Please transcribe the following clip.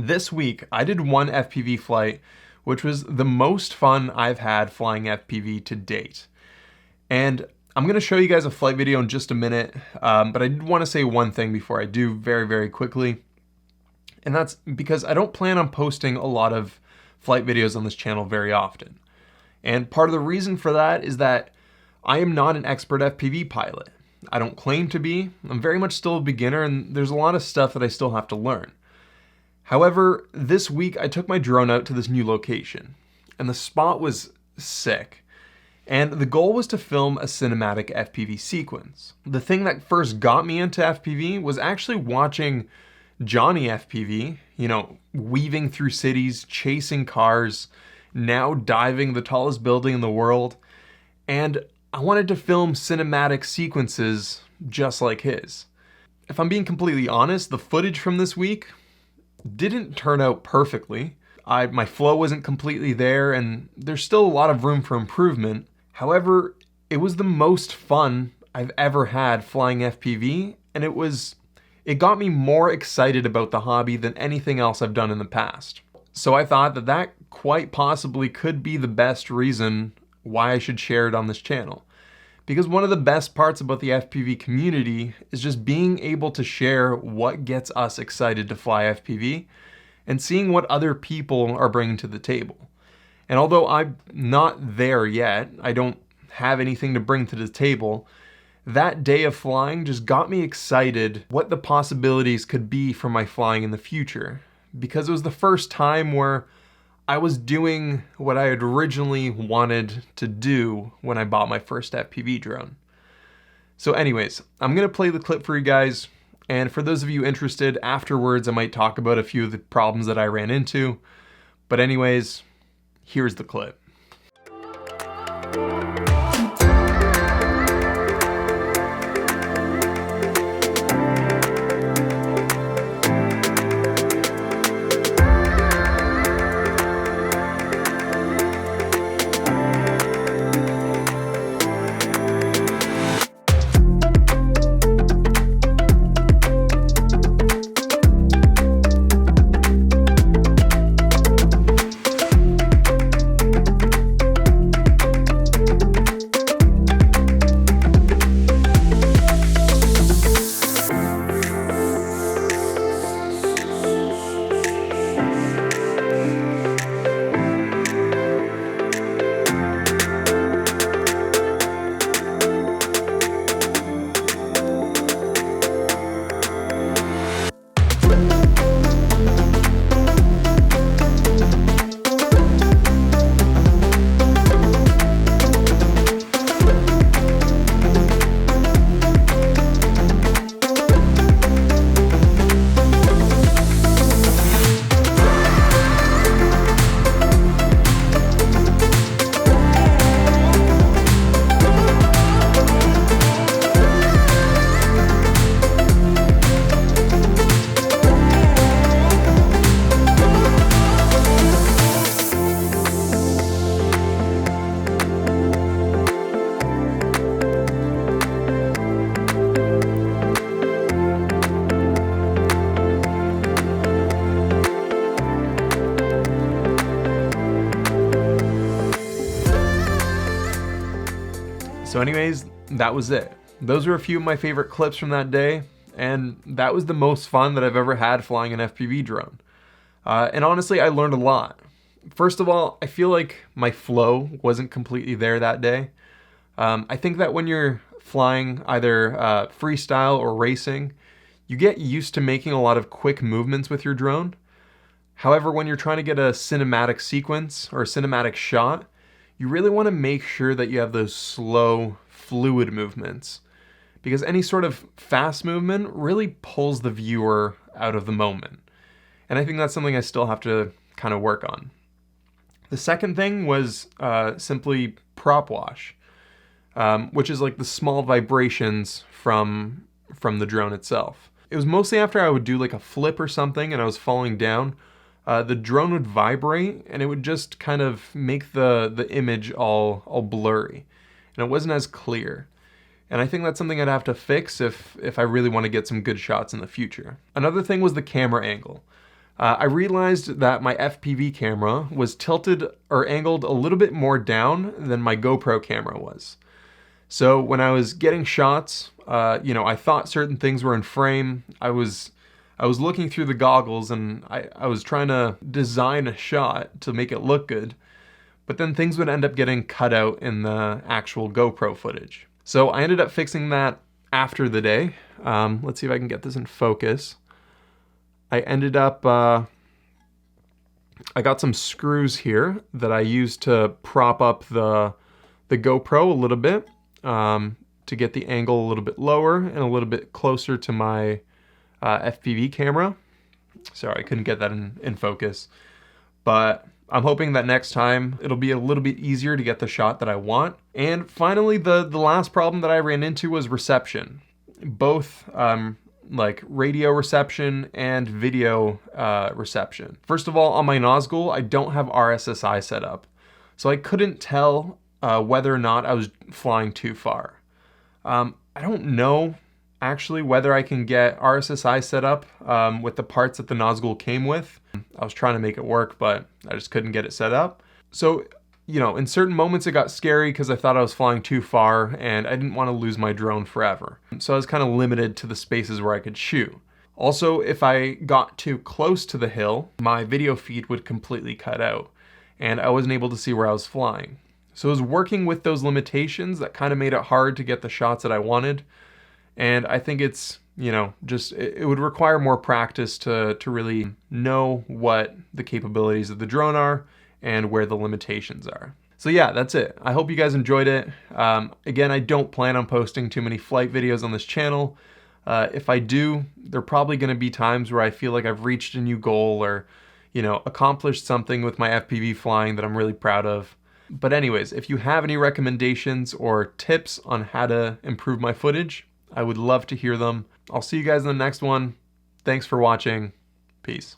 This week, I did one FPV flight, which was the most fun I've had flying FPV to date. And I'm going to show you guys a flight video in just a minute, but I did want to say one thing before I do very quickly. And that's because I don't plan on posting a lot of flight videos on this channel very often. And part of the reason for that is that I am not an expert FPV pilot. I don't claim to be. I'm very much still a beginner, and there's a lot of stuff that I still have to learn. However, this week I took my drone out to this new location, and the spot was sick. And the goal was to film a cinematic FPV sequence. The thing that first got me into FPV was actually watching Johnny FPV, weaving through cities, chasing cars, now diving the tallest building in the world. And I wanted to film cinematic sequences just like his. If I'm being completely honest, the footage from this week didn't turn out perfectly. My flow wasn't completely there, and there's still a lot of room for improvement. However, it was the most fun I've ever had flying FPV, and it got me more excited about the hobby than anything else I've done in the past. So I thought that quite possibly could be the best reason why I should share it on this channel. Because one of the best parts about the FPV community is just being able to share what gets us excited to fly FPV and seeing what other people are bringing to the table. And although I'm not there yet, I don't have anything to bring to the table, that day of flying just got me excited what the possibilities could be for my flying in the future. Because it was the first time where I was doing what I had originally wanted to do when I bought my first FPV drone. So anyways, I'm going to play the clip for you guys, and for those of you interested, afterwards I might talk about a few of the problems that I ran into. But anyways, here's the clip. So anyways, that was it. Those were a few of my favorite clips from that day, and that was the most fun that I've ever had flying an FPV drone. And honestly, I learned a lot. First of all, I feel like my flow wasn't completely there that day. I think that when you're flying either freestyle or racing, you get used to making a lot of quick movements with your drone. However, when you're trying to get a cinematic sequence or a cinematic shot, you really want to make sure that you have those slow, fluid movements, because any sort of fast movement really pulls the viewer out of the moment. And I think that's something I still have to kind of work on. The second thing was simply prop wash, which is like the small vibrations from the drone itself. It was mostly after I would do like a flip or something and I was falling down, the drone would vibrate and it would just kind of make the image all blurry, and it wasn't as clear. And I think that's something I'd have to fix if I really want to get some good shots in the future. Another thing was the camera angle. I realized that my FPV camera was tilted or angled a little bit more down than my GoPro camera was. So when I was getting shots, I thought certain things were in frame. I was looking through the goggles and I was trying to design a shot to make it look good, but then things would end up getting cut out in the actual GoPro footage. So I ended up fixing that after the day. Let's see if I can get this in focus. I ended up, I got some screws here that I used to prop up the GoPro a little bit to get the angle a little bit lower and a little bit closer to my FPV camera. Sorry, I couldn't get that in focus. But I'm hoping that next time it'll be a little bit easier to get the shot that I want. And finally, the last problem that I ran into was reception. Both like radio reception and video reception. First of all, on my Nazgul, I don't have RSSI set up. So I couldn't tell whether or not I was flying too far. I don't know actually whether I can get RSSI set up with the parts that the Nazgul came with. I was trying to make it work, but I just couldn't get it set up. So, in certain moments it got scary because I thought I was flying too far and I didn't want to lose my drone forever. So I was kind of limited to the spaces where I could shoot. Also, if I got too close to the hill, my video feed would completely cut out and I wasn't able to see where I was flying. So it was working with those limitations that kind of made it hard to get the shots that I wanted. And I think it's, it would require more practice to really know what the capabilities of the drone are and where the limitations are. So yeah, that's it. I hope you guys enjoyed it. Again, I don't plan on posting too many flight videos on this channel. If I do, there are probably going to be times where I feel like I've reached a new goal or, accomplished something with my FPV flying that I'm really proud of. But anyways, if you have any recommendations or tips on how to improve my footage, I would love to hear them. I'll see you guys in the next one. Thanks for watching. Peace.